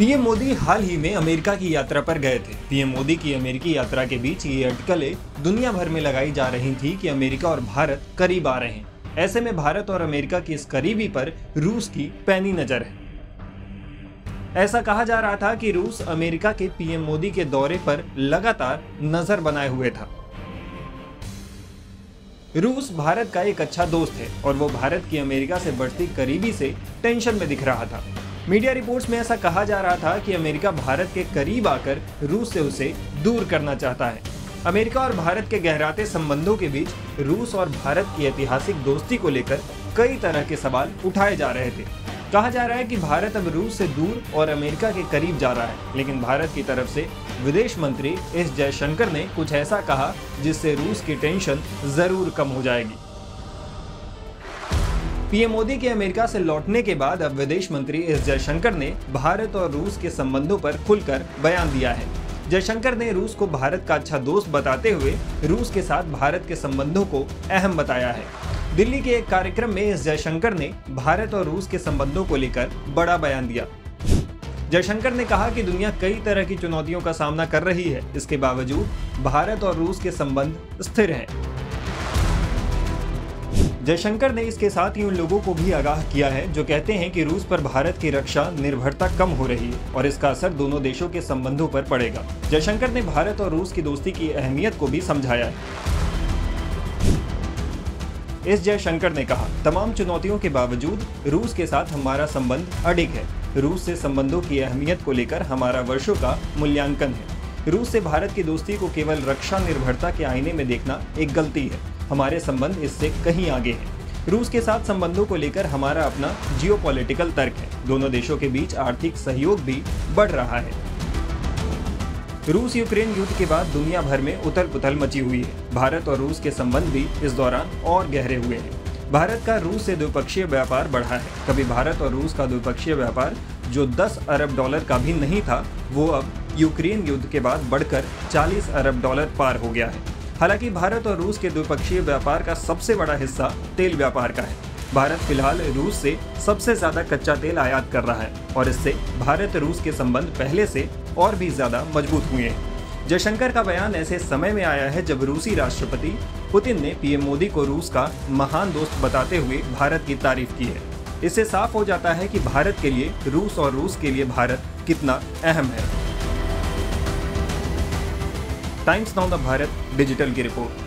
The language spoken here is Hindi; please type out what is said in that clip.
पीएम मोदी हाल ही में अमेरिका की यात्रा पर गए थे। पीएम मोदी की अमेरिकी यात्रा के बीच ये अटकलें दुनिया भर में लगाई जा रही थी कि अमेरिका और भारत करीब आ रहे हैं। ऐसे में भारत और अमेरिका की इस करीबी पर रूस की पैनी नजर है। ऐसा कहा जा रहा था कि रूस अमेरिका के पीएम मोदी के दौरे पर लगातार नजर बनाए हुए था। रूस भारत का एक अच्छा दोस्त है और वो भारत की अमेरिका से बढ़ती करीबी से टेंशन में दिख रहा था। मीडिया रिपोर्ट्स में ऐसा कहा जा रहा था कि अमेरिका भारत के करीब आकर रूस से उसे दूर करना चाहता है। अमेरिका और भारत के गहराते संबंधों के बीच रूस और भारत की ऐतिहासिक दोस्ती को लेकर कई तरह के सवाल उठाए जा रहे थे। कहा जा रहा है कि भारत अब रूस से दूर और अमेरिका के करीब जा रहा है, लेकिन भारत की तरफ से विदेश मंत्री एस जयशंकर ने कुछ ऐसा कहा जिससे रूस की टेंशन जरूर कम हो जाएगी। पीएम मोदी के अमेरिका से लौटने के बाद अब विदेश मंत्री एस जयशंकर ने भारत और रूस के संबंधों पर खुलकर बयान दिया है। जयशंकर ने रूस को भारत का अच्छा दोस्त बताते हुए रूस के साथ भारत के संबंधों को अहम बताया है। दिल्ली के एक कार्यक्रम में एस जयशंकर ने भारत और रूस के संबंधों को लेकर बड़ा बयान दिया। जयशंकर ने कहा कि दुनिया कई तरह की चुनौतियों का सामना कर रही है, इसके बावजूद भारत और रूस के संबंध स्थिर हैं। जयशंकर ने इसके साथ ही उन लोगों को भी आगाह किया है जो कहते हैं कि रूस पर भारत की रक्षा निर्भरता कम हो रही है और इसका असर दोनों देशों के संबंधों पर पड़ेगा। जयशंकर ने भारत और रूस की दोस्ती की अहमियत को भी समझाया है। एस जयशंकर ने कहा, तमाम चुनौतियों के बावजूद रूस के साथ हमारा संबंध अडिग है। रूस से संबंधों की अहमियत को लेकर हमारा वर्षों का मूल्यांकन है। रूस से भारत की दोस्ती को केवल रक्षा निर्भरता के आईने में देखना एक गलती है। हमारे संबंध इससे कहीं आगे हैं। रूस के साथ संबंधों को लेकर हमारा अपना जियोपॉलिटिकल तर्क है। दोनों देशों के बीच आर्थिक सहयोग भी बढ़ रहा है। रूस यूक्रेन युद्ध के बाद दुनिया भर में उथल पुथल मची हुई है। भारत और रूस के संबंध भी इस दौरान और गहरे हुए हैं। भारत का रूस से द्विपक्षीय व्यापार बढ़ा है। कभी भारत और रूस का द्विपक्षीय व्यापार जो 10 अरब डॉलर का भी नहीं था, वो अब यूक्रेन युद्ध के बाद बढ़कर 40 अरब डॉलर पार हो गया है। हालांकि भारत और रूस के द्विपक्षीय व्यापार का सबसे बड़ा हिस्सा तेल व्यापार का है। भारत फिलहाल रूस से सबसे ज्यादा कच्चा तेल आयात कर रहा है और इससे भारत रूस के संबंध पहले से और भी ज्यादा मजबूत हुए हैं। जयशंकर का बयान ऐसे समय में आया है जब रूसी राष्ट्रपति पुतिन ने पीएम मोदी को रूस का महान दोस्त बताते हुए भारत की तारीफ की है। इससे साफ हो जाता है कि भारत के लिए रूस और रूस के लिए भारत कितना अहम है। Times now the Bharat digital की रिपोर्ट।